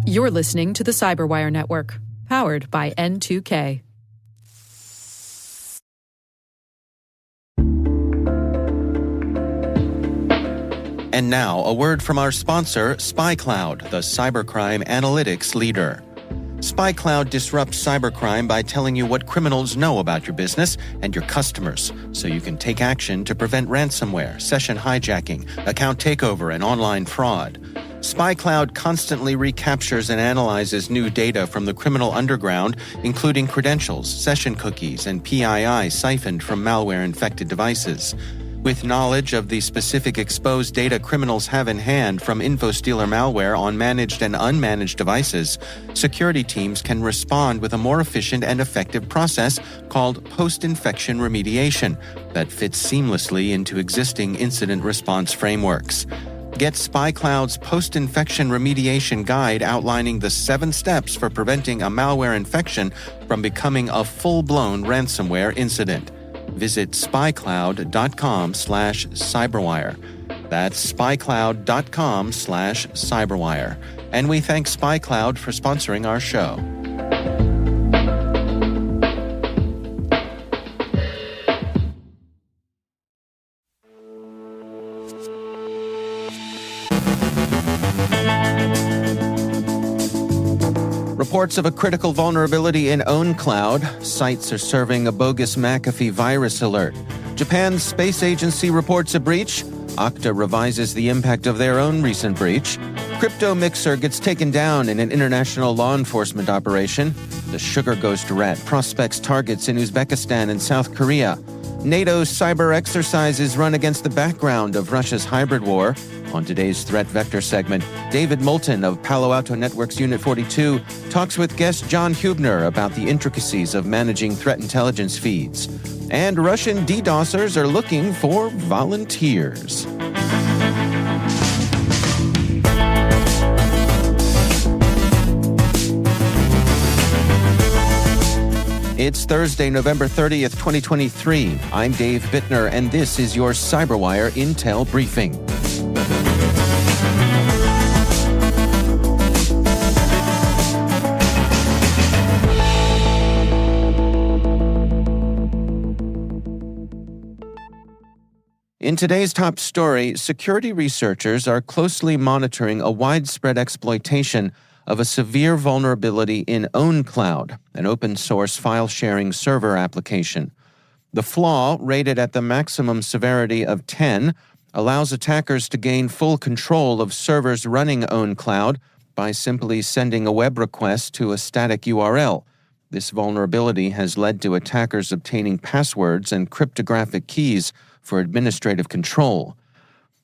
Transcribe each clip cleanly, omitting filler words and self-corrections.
You're listening to the CyberWire Network, powered by N2K. And now, a word from our sponsor, SpyCloud, the cybercrime analytics leader. SpyCloud disrupts cybercrime by telling you what criminals know about your business and your customers, so you can take action to prevent ransomware, session hijacking, account takeover, and online fraud. SpyCloud constantly recaptures and analyzes new data from the criminal underground, including credentials, session cookies, and PII siphoned from malware-infected devices. With knowledge of the specific exposed data criminals have in hand from InfoStealer malware on managed and unmanaged devices, security teams can respond with a more efficient and effective process called post-infection remediation that fits seamlessly into existing incident response frameworks. Get SpyCloud's post-infection remediation guide outlining the 7 steps for preventing a malware infection from becoming a full-blown ransomware incident. Visit spycloud.com/cyberwire. That's spycloud.com/cyberwire. And we thank SpyCloud for sponsoring our show. Reports of a critical vulnerability in ownCloud. Sites are serving a bogus McAfee virus alert. Japan's space agency reports a breach. Okta revises the impact of their own recent breach. Cryptomixer gets taken down in an international law enforcement operation. The sugar ghost rat prospects targets in Uzbekistan and South Korea. NATO's cyber exercises run against the background of Russia's hybrid war. On today's Threat Vector segment, David Moulton of Palo Alto Networks Unit 42 talks with guest John Huebner about the intricacies of managing threat intelligence feeds. And Russian DDoS'ers are looking for volunteers. It's Thursday, November 30th, 2023. I'm Dave Bittner, and this is your CyberWire Intel Briefing. In today's top story, security researchers are closely monitoring a widespread exploitation of a severe vulnerability in ownCloud, an open-source file-sharing server application. The flaw, rated at the maximum severity of 10, allows attackers to gain full control of servers running ownCloud by simply sending a web request to a static URL. This vulnerability has led to attackers obtaining passwords and cryptographic keys for administrative control.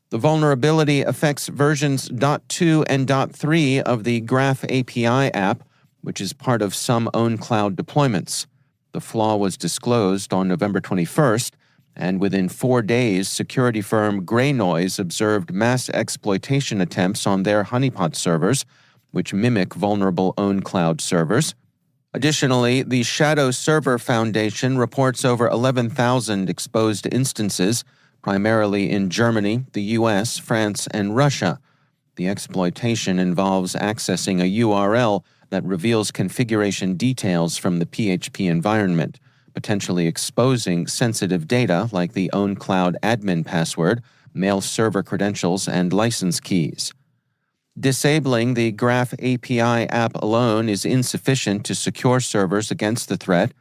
The vulnerability affects versions .2 and .3 of the Graph API app, which is part of some ownCloud deployments. The flaw was disclosed on November 21st, and within 4 days, security firm Grey Noise observed mass exploitation attempts on their honeypot servers, which mimic vulnerable ownCloud servers. Additionally, the Shadow Server Foundation reports over 11,000 exposed instances, primarily in Germany, the US, France, and Russia. The exploitation involves accessing a URL that reveals configuration details from the PHP environment, potentially exposing sensitive data like the ownCloud admin password, mail server credentials, and license keys. Disabling the Graph API app alone is insufficient to secure servers against the threat.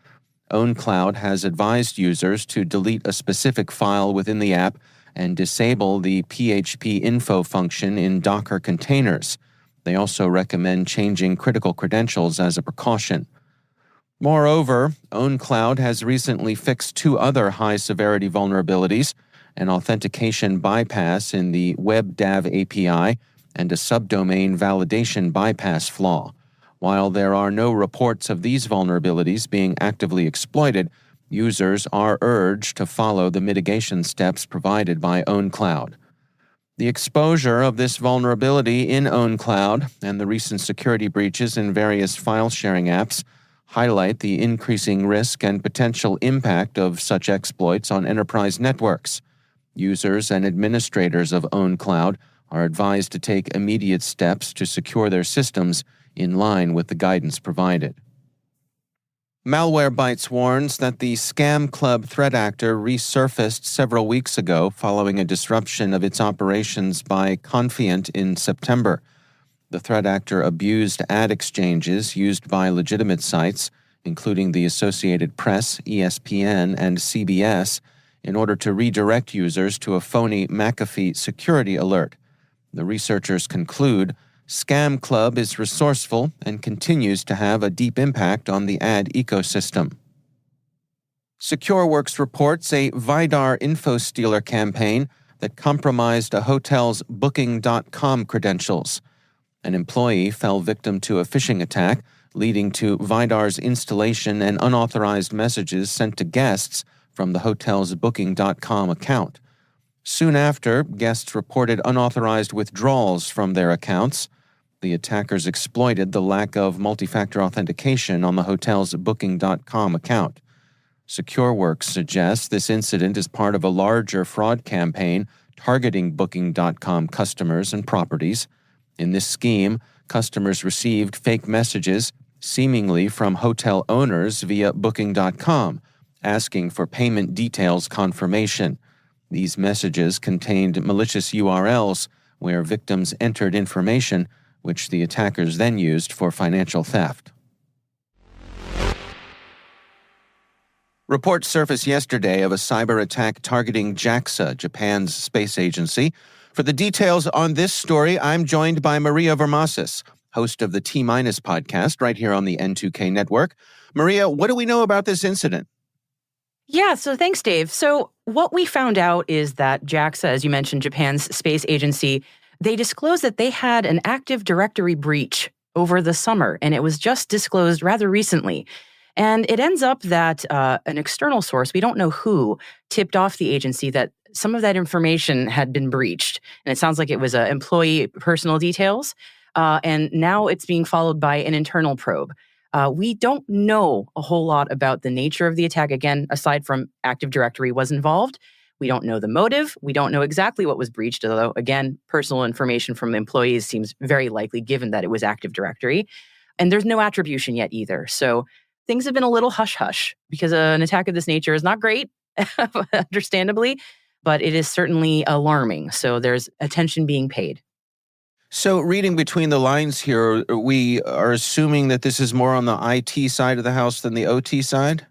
ownCloud has advised users to delete a specific file within the app and disable the PHP info function in Docker containers. They also recommend changing critical credentials as a precaution. Moreover, ownCloud has recently fixed 2 other high-severity vulnerabilities, an authentication bypass in the WebDAV API and a subdomain validation bypass flaw. While there are no reports of these vulnerabilities being actively exploited, users are urged to follow the mitigation steps provided by ownCloud. The exposure of this vulnerability in ownCloud and the recent security breaches in various file-sharing apps highlight the increasing risk and potential impact of such exploits on enterprise networks. Users and administrators of ownCloud are advised to take immediate steps to secure their systems in line with the guidance provided. Malwarebytes warns that the Scam Club threat actor resurfaced several weeks ago following a disruption of its operations by Confiant in September. The threat actor abused ad exchanges used by legitimate sites, including the Associated Press, ESPN, and CBS, in order to redirect users to a phony McAfee security alert. The researchers conclude Scam Club is resourceful and continues to have a deep impact on the ad ecosystem. SecureWorks reports a Vidar info stealer campaign that compromised a hotel's Booking.com credentials. An employee fell victim to a phishing attack, leading to Vidar's installation and unauthorized messages sent to guests from the hotel's Booking.com account. Soon after, guests reported unauthorized withdrawals from their accounts. The attackers exploited the lack of multi-factor authentication on the hotel's Booking.com account. SecureWorks suggests this incident is part of a larger fraud campaign targeting Booking.com customers and properties. In this scheme, customers received fake messages, seemingly from hotel owners via Booking.com, asking for payment details confirmation. These messages contained malicious URLs where victims entered information which the attackers then used for financial theft. Reports surfaced yesterday of a cyber attack targeting JAXA, Japan's space agency. For the details on this story, I'm joined by Maria Vermasis, host of the T-Minus podcast right here on the N2K network. Maria, what do we know about this incident? Yeah, so thanks, Dave. So what we found out is that JAXA, as you mentioned, Japan's space agency, they disclosed that they had an Active Directory breach over the summer, and it was just disclosed rather recently. And it ends up that an external source, we don't know who, tipped off the agency that some of that information had been breached. And it sounds like it was employee personal details. And now it's being followed by an internal probe. We don't know a whole lot about the nature of the attack. Again, aside from Active Directory was involved. We don't know the motive. We don't know exactly what was breached, although, again, personal information from employees seems very likely given that it was Active Directory. And there's no attribution yet either. So things have been a little hush-hush because an attack of this nature is not great, understandably, but it is certainly alarming. So there's attention being paid. So reading between the lines here, we are assuming that this is more on the IT side of the house than the OT side?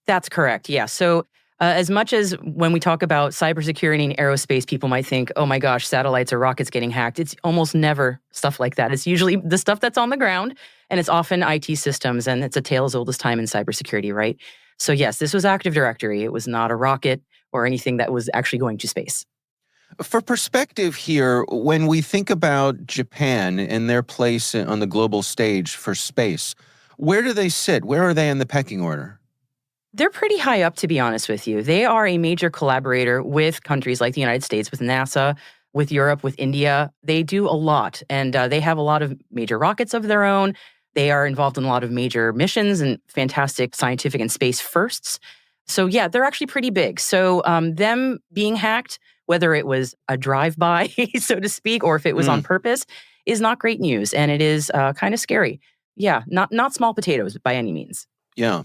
That's correct, yeah. So as much as when we talk about cybersecurity and aerospace, people might think, oh my gosh, satellites or rockets getting hacked. It's almost never stuff like that. It's usually the stuff that's on the ground, and it's often IT systems, and it's a tale as old as time in cybersecurity, right? So yes, this was Active Directory. It was not a rocket or anything that was actually going to space. For perspective here, when we think about Japan and their place on the global stage for space, where do they sit? Where are they in the pecking order? They're pretty high up, to be honest with you. They are a major collaborator with countries like the United States, with NASA, with Europe, with India. They do a lot, and they have a lot of major rockets of their own. They are involved in a lot of major missions and fantastic scientific and space firsts. So yeah, they're actually pretty big. So them being hacked, whether it was a drive-by, so to speak, or if it was on purpose, is not great news, and it is kind of scary. Yeah, not small potatoes by any means. Yeah.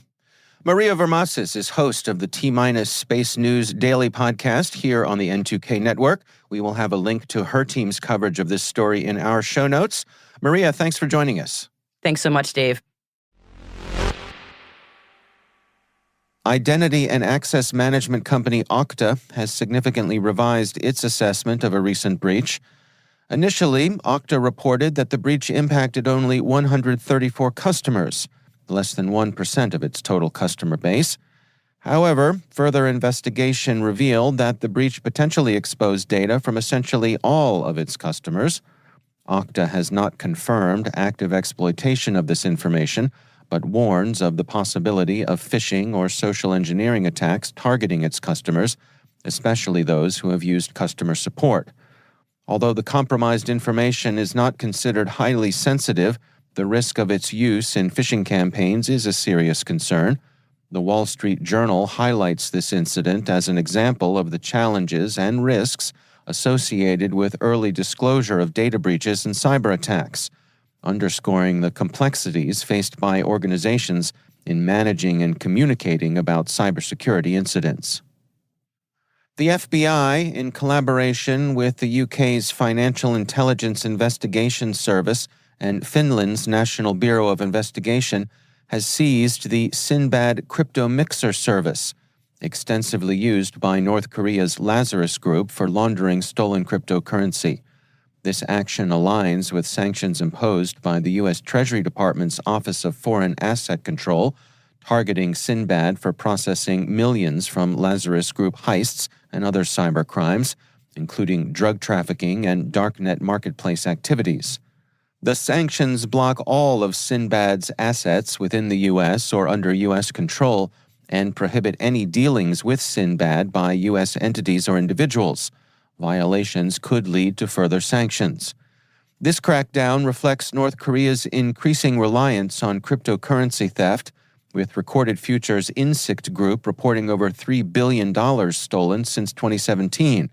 Maria Vermasis is host of the T-Minus Space News Daily podcast here on the N2K network. We will have a link to her team's coverage of this story in our show notes. Maria, thanks for joining us. Thanks so much, Dave. Identity and access management company Okta has significantly revised its assessment of a recent breach. Initially, Okta reported that the breach impacted only 134 customers, less than 1% of its total customer base. However, further investigation revealed that the breach potentially exposed data from essentially all of its customers. Okta has not confirmed active exploitation of this information, but warns of the possibility of phishing or social engineering attacks targeting its customers, especially those who have used customer support. Although the compromised information is not considered highly sensitive, the risk of its use in phishing campaigns is a serious concern. The Wall Street Journal highlights this incident as an example of the challenges and risks associated with early disclosure of data breaches and cyber attacks, underscoring the complexities faced by organizations in managing and communicating about cybersecurity incidents. The FBI, in collaboration with the UK's Financial Intelligence Investigation Service and Finland's National Bureau of Investigation, has seized the Sinbad Cryptomixer service, extensively used by North Korea's Lazarus Group for laundering stolen cryptocurrency. This action aligns with sanctions imposed by the U.S. Treasury Department's Office of Foreign Asset Control, targeting Sinbad for processing millions from Lazarus Group heists and other cyber crimes, including drug trafficking and darknet marketplace activities. The sanctions block all of Sinbad's assets within the U.S. or under U.S. control and prohibit any dealings with Sinbad by U.S. entities or individuals. Violations could lead to further sanctions. This crackdown reflects North Korea's increasing reliance on cryptocurrency theft, with Recorded Future's Insikt Group reporting over $3 billion stolen since 2017,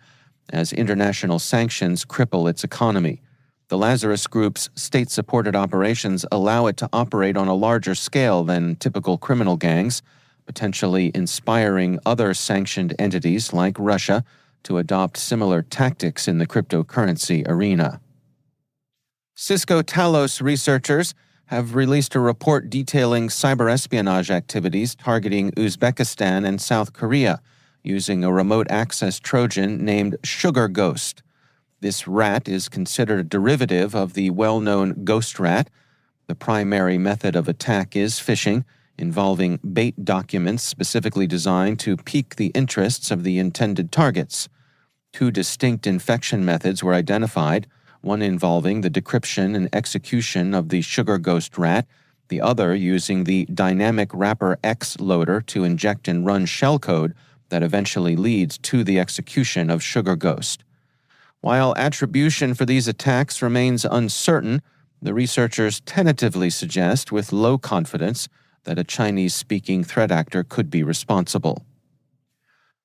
as international sanctions cripple its economy. The Lazarus Group's state-supported operations allow it to operate on a larger scale than typical criminal gangs, potentially inspiring other sanctioned entities like Russia to adopt similar tactics in the cryptocurrency arena. Cisco Talos researchers have released a report detailing cyber espionage activities targeting Uzbekistan and South Korea using a remote access Trojan named Sugar Ghost. This rat is considered a derivative of the well-known ghost rat. The primary method of attack is phishing, involving bait documents specifically designed to pique the interests of the intended targets. Two distinct infection methods were identified, one involving the decryption and execution of the Sugar Ghost rat, the other using the dynamic wrapper X loader to inject and run shellcode that eventually leads to the execution of Sugar Ghost. While attribution for these attacks remains uncertain, the researchers tentatively suggest with low confidence that a Chinese-speaking threat actor could be responsible.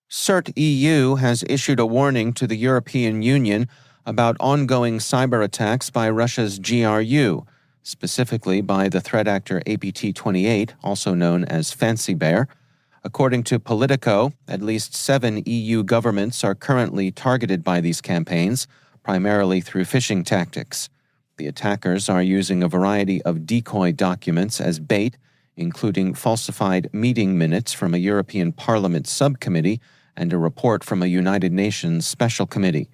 CERT-EU has issued a warning to the European Union about ongoing cyber attacks by Russia's GRU, specifically by the threat actor APT28, also known as Fancy Bear. According to Politico, at least 7 EU governments are currently targeted by these campaigns, primarily through phishing tactics. The attackers are using a variety of decoy documents as bait, including falsified meeting minutes from a European Parliament subcommittee and a report from a United Nations special committee.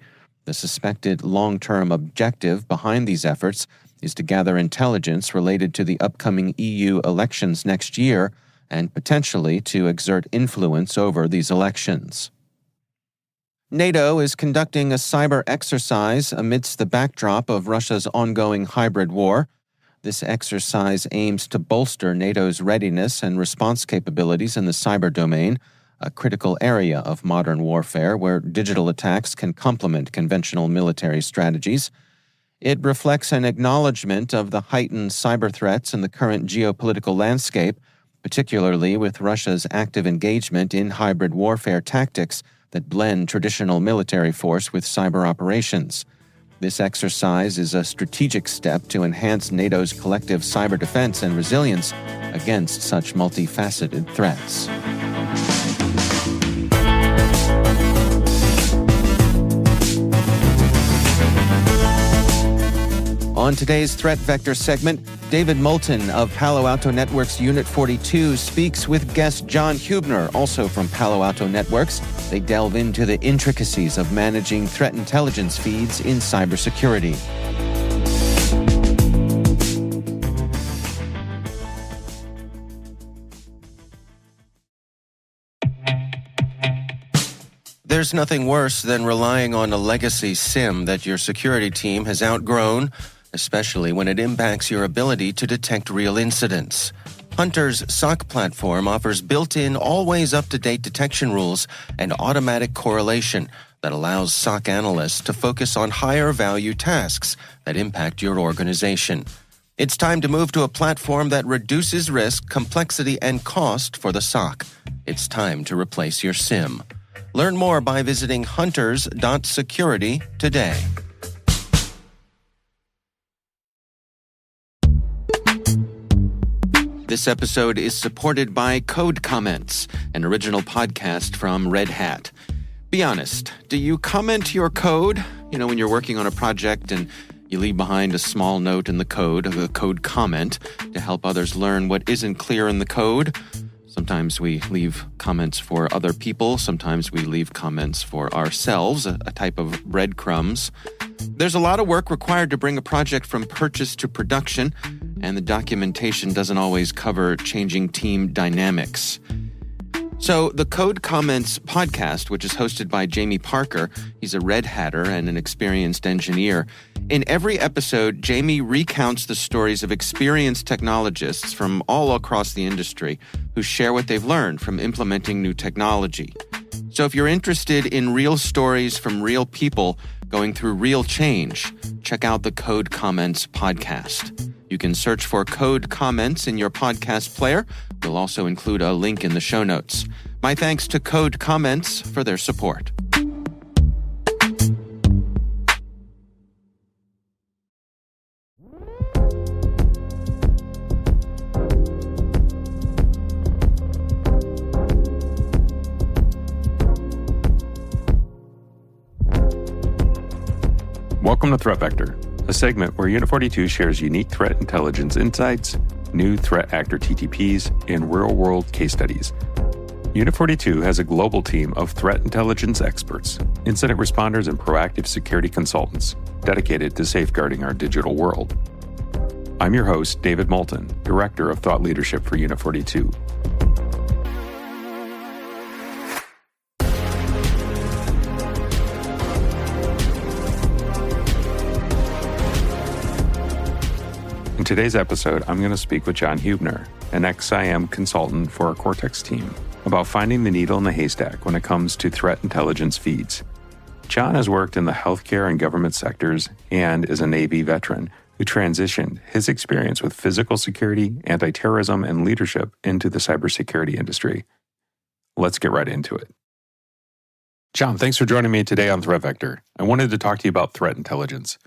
The suspected long-term objective behind these efforts is to gather intelligence related to the upcoming EU elections next year and potentially to exert influence over these elections. NATO is conducting a cyber exercise amidst the backdrop of Russia's ongoing hybrid war. This exercise aims to bolster NATO's readiness and response capabilities in the cyber domain, a critical area of modern warfare where digital attacks can complement conventional military strategies. It reflects an acknowledgement of the heightened cyber threats in the current geopolitical landscape, particularly with Russia's active engagement in hybrid warfare tactics that blend traditional military force with cyber operations. This exercise is a strategic step to enhance NATO's collective cyber defense and resilience against such multifaceted threats. On today's Threat Vector segment, David Moulton of Palo Alto Networks Unit 42 speaks with guest John Huebner, also from Palo Alto Networks. They delve into the intricacies of managing threat intelligence feeds in cybersecurity. There's nothing worse than relying on a legacy SIM that your security team has outgrown, especially when it impacts your ability to detect real incidents. Hunter's SOC platform offers built-in, always up-to-date detection rules and automatic correlation that allows SOC analysts to focus on higher-value tasks that impact your organization. It's time to move to a platform that reduces risk, complexity, and cost for the SOC. It's time to replace your SIM. Learn more by visiting hunters.security today. This episode is supported by Code Comments, an original podcast from Red Hat. Be honest, do you comment your code? When you're working on a project and you leave behind a small note in the code, a code comment, to help others learn what isn't clear in the code. Sometimes we leave comments for other people. Sometimes we leave comments for ourselves, a type of breadcrumbs. There's a lot of work required to bring a project from purchase to production, and the documentation doesn't always cover changing team dynamics. So the Code Comments podcast, which is hosted by Jamie Parker, he's a Red Hatter and an experienced engineer. In every episode, Jamie recounts the stories of experienced technologists from all across the industry who share what they've learned from implementing new technology. So if you're interested in real stories from real people going through real change, check out the Code Comments podcast. You can search for Code Comments in your podcast player. We'll also include a link in the show notes. My thanks to Code Comments for their support. Welcome to Threat Vector, a segment where Unit 42 shares unique threat intelligence insights, new threat actor TTPs, and real-world case studies. Unit 42 has a global team of threat intelligence experts, incident responders, and proactive security consultants dedicated to safeguarding our digital world. I'm your host, David Moulton, Director of Thought Leadership for Unit 42. In today's episode, I'm going to speak with John Huebner, an XSIAM consultant for our Cortex team, about finding the needle in the haystack when it comes to threat intelligence feeds. John has worked in the healthcare and government sectors and is a Navy veteran who transitioned his experience with physical security, anti-terrorism, and leadership into the cybersecurity industry. Let's get right into it. John, thanks for joining me today on Threat Vector. I wanted to talk to you about threat intelligence.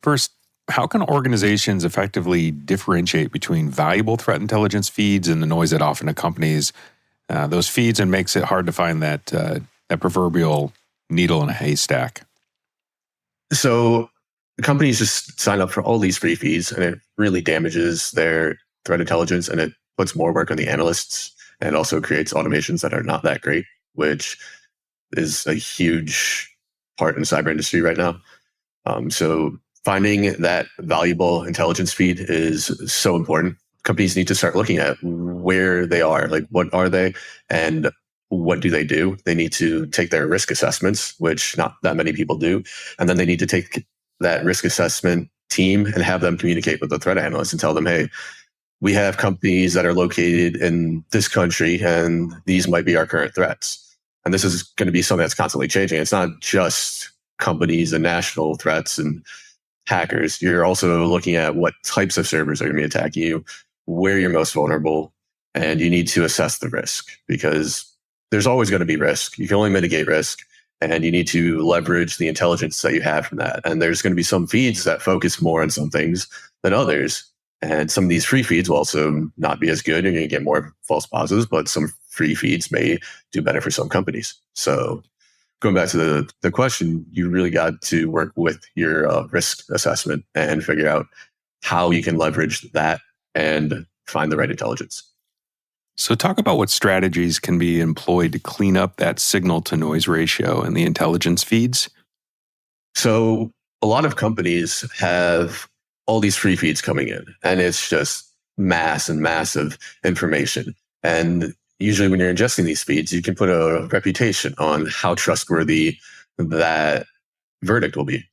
First, how can organizations effectively differentiate between valuable threat intelligence feeds and the noise that often accompanies those feeds and makes it hard to find that proverbial needle in a haystack? So companies just sign up for all these free feeds, and it really damages their threat intelligence, and it puts more work on the analysts, and also creates automations that are not that great, which is a huge part in the cyber industry right now. So finding that valuable intelligence feed is so important. Companies need to start looking at where they are, like what are they and what do they do? They need to take their risk assessments, which not that many people do. And then they need to take that risk assessment team and have them communicate with the threat analysts and tell them, hey, we have companies that are located in this country and these might be our current threats. And this is going to be something that's constantly changing. It's not just companies and national threats and hackers. You're also looking at what types of servers are going to be attacking you, where you're most vulnerable, and you need to assess the risk because there's always going to be risk. You can only mitigate risk, and you need to leverage the intelligence that you have from that. And there's going to be some feeds that focus more on some things than others. And some of these free feeds will also not be as good. You're going to get more false positives, but some free feeds may do better for some companies. So going back to the question, you really got to work with your risk assessment and figure out how you can leverage that and find the right intelligence. So talk about what strategies can be employed to clean up that signal to noise ratio in the intelligence feeds. So a lot of companies have all these free feeds coming in, and it's just mass and massive information. And usually when you're ingesting these feeds, you can put a reputation on how trustworthy that verdict will be.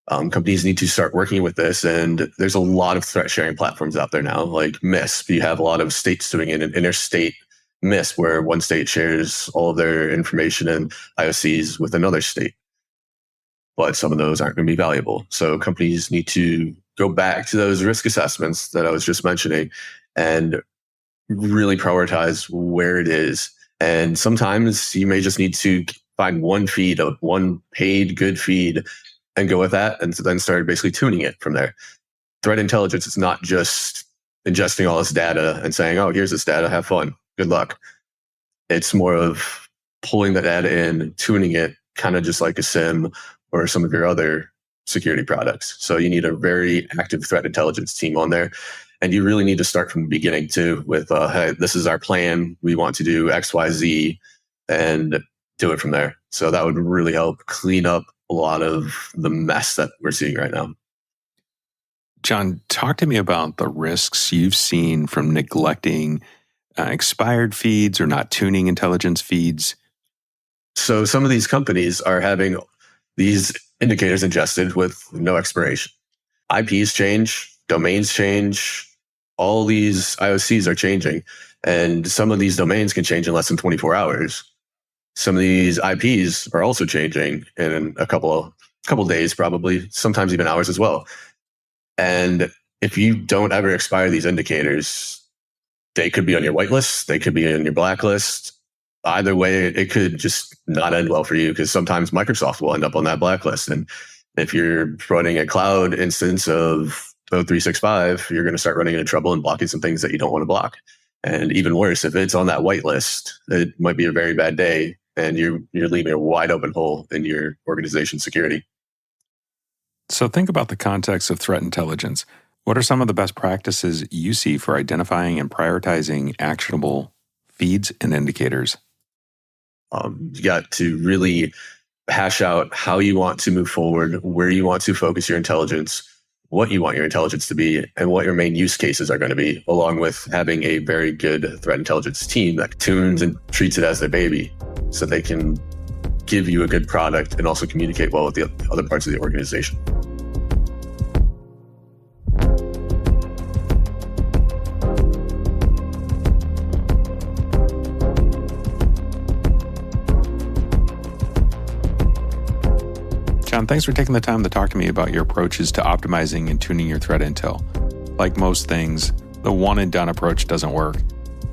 Companies need to start working with this, and there's a lot of threat sharing platforms out there now, like MISP. You have a lot of states doing it, an interstate MISP, where one state shares all of their information and IOCs with another state. But some of those aren't going to be valuable. So companies need to go back to those risk assessments that I was just mentioning and really prioritize where it is And sometimes you may just need to find one feed, one paid good feed, and go with that, and then start basically tuning it from there. Threat intelligence is not just ingesting all this data and saying, oh, here's this data, have fun, good luck. It's more of pulling the data in, tuning it, kind of just like a SIM or some of your other security products. So you need a very active threat intelligence team on there. And you really need to start from the beginning too with, hey, this is our plan. We want to do X, Y, Z, and do it from there. So that would really help clean up a lot of the mess that we're seeing right now. John, talk to me about the risks you've seen from neglecting expired feeds or not tuning intelligence feeds. So some of these companies are having these indicators ingested with no expiration. IPs change, domains change, all these IOCs are changing, and some of these domains can change in less than 24 hours. Some of these IPs are also changing in a couple days, probably, sometimes even hours as well. And if you don't ever expire these indicators, they could be on your whitelist, they could be on your blacklist. Either way, it could just not end well for you, because sometimes Microsoft will end up on that blacklist. And if you're running a cloud instance of O365, you're going to start running into trouble and blocking some things that you don't want to block. And even worse, if it's on that whitelist, it might be a very bad day, and you're leaving a wide open hole in your organization's security. So think about the context of threat intelligence. What are some of the best practices you see for identifying and prioritizing actionable feeds and indicators? You got to really hash out how you want to move forward, where you want to focus your intelligence, what you want your intelligence to be, and what your main use cases are going to be, along with having a very good threat intelligence team that tunes and treats it as their baby so they can give you a good product and also communicate well with the other parts of the organization. John, thanks for taking the time to talk to me about your approaches to optimizing and tuning your threat intel. Like most things, the one and done approach doesn't work.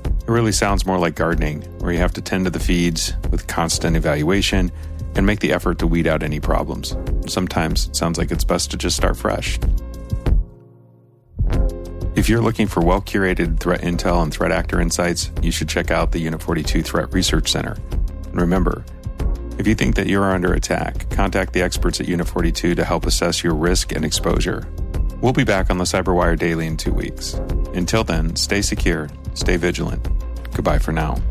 It really sounds more like gardening, where you have to tend to the feeds with constant evaluation and make the effort to weed out any problems. Sometimes it sounds like it's best to just start fresh. If you're looking for well-curated threat intel and threat actor insights, you should check out the Unit 42 Threat Research Center. And remember, if you think that you're under attack, contact the experts at Unit 42 to help assess your risk and exposure. We'll be back on the CyberWire Daily in 2 weeks. Until then, stay secure, stay vigilant. Goodbye for now.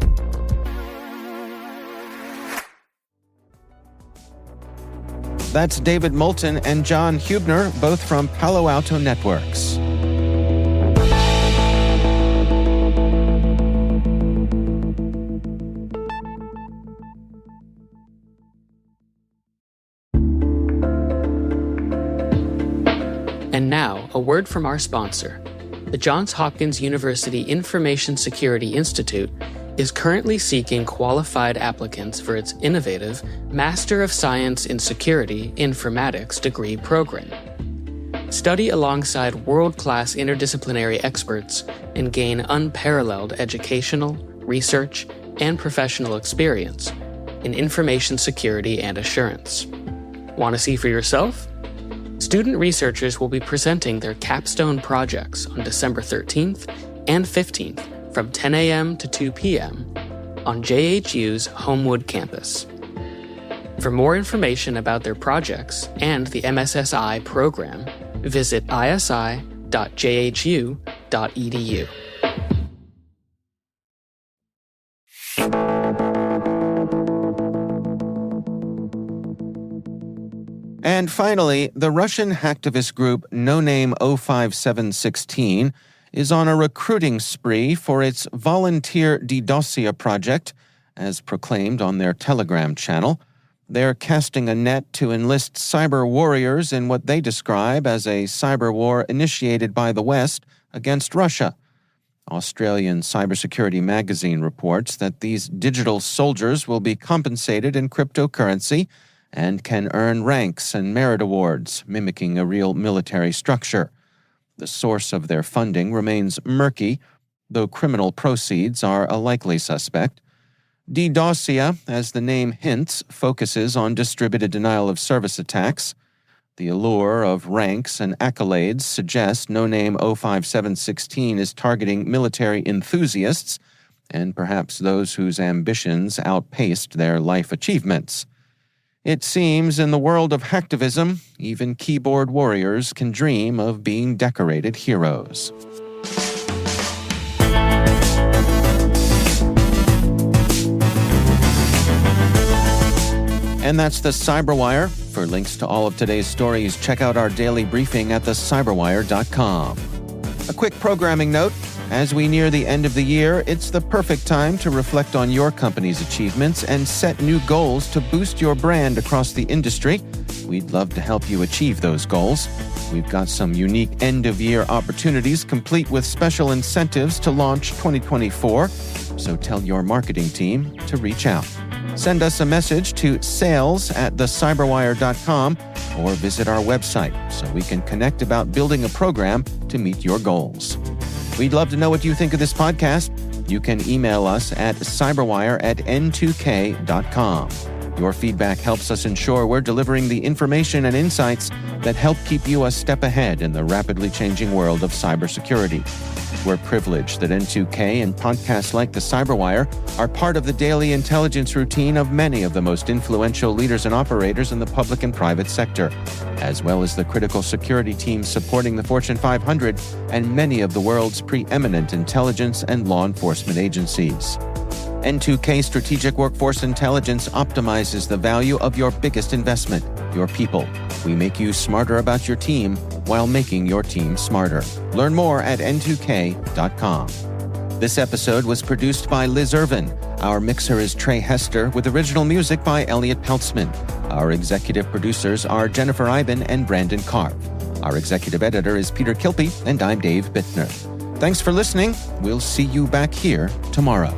That's David Moulton and John Huebner, both from Palo Alto Networks. And now, a word from our sponsor. The Johns Hopkins University Information Security Institute is currently seeking qualified applicants for its innovative Master of Science in Security Informatics degree program. Study alongside world-class interdisciplinary experts and gain unparalleled educational, research, and professional experience in information security and assurance. Want to see for yourself? Student researchers will be presenting their capstone projects on December 13th and 15th from 10 a.m. to 2 p.m. on JHU's Homewood campus. For more information about their projects and the MSSI program, visit isi.jhu.edu. And finally, the Russian hacktivist group No Name 05716 is on a recruiting spree for its volunteer DDoSia project, as proclaimed on their Telegram channel. They're casting a net to enlist cyber warriors in what they describe as a cyber war initiated by the West against Russia. Australian Cybersecurity magazine reports that these digital soldiers will be compensated in cryptocurrency and can earn ranks and merit awards, mimicking a real military structure. The source of their funding remains murky, though criminal proceeds are a likely suspect. DDoSia, as the name hints, focuses on distributed denial-of-service attacks. The allure of ranks and accolades suggests no-name 05716 is targeting military enthusiasts and perhaps those whose ambitions outpaced their life achievements. It seems in the world of hacktivism, even keyboard warriors can dream of being decorated heroes. And that's the CyberWire. For links to all of today's stories, check out our daily briefing at thecyberwire.com. A quick programming note. As we near the end of the year, it's the perfect time to reflect on your company's achievements and set new goals to boost your brand across the industry. We'd love to help you achieve those goals. We've got some unique end-of-year opportunities complete with special incentives to launch 2024, so tell your marketing team to reach out. Send us a message to sales@thecyberwire.com or visit our website so we can connect about building a program to meet your goals. We'd love to know what you think of this podcast. You can email us at cyberwire@n2k.com. Your feedback helps us ensure we're delivering the information and insights that help keep you a step ahead in the rapidly changing world of cybersecurity. We're privileged that N2K and podcasts like the CyberWire are part of the daily intelligence routine of many of the most influential leaders and operators in the public and private sector, as well as the critical security teams supporting the Fortune 500 and many of the world's preeminent intelligence and law enforcement agencies. N2K Strategic Workforce Intelligence optimizes the value of your biggest investment, your people. We make you smarter about your team while making your team smarter. Learn more at n2k.com. This episode was produced by Liz Irvin. Our mixer is Trey Hester with original music by Elliot Peltzman. Our executive producers are Jennifer Iben and Brandon Karp. Our executive editor is Peter Kilpie, and I'm Dave Bittner. Thanks for listening. We'll see you back here tomorrow.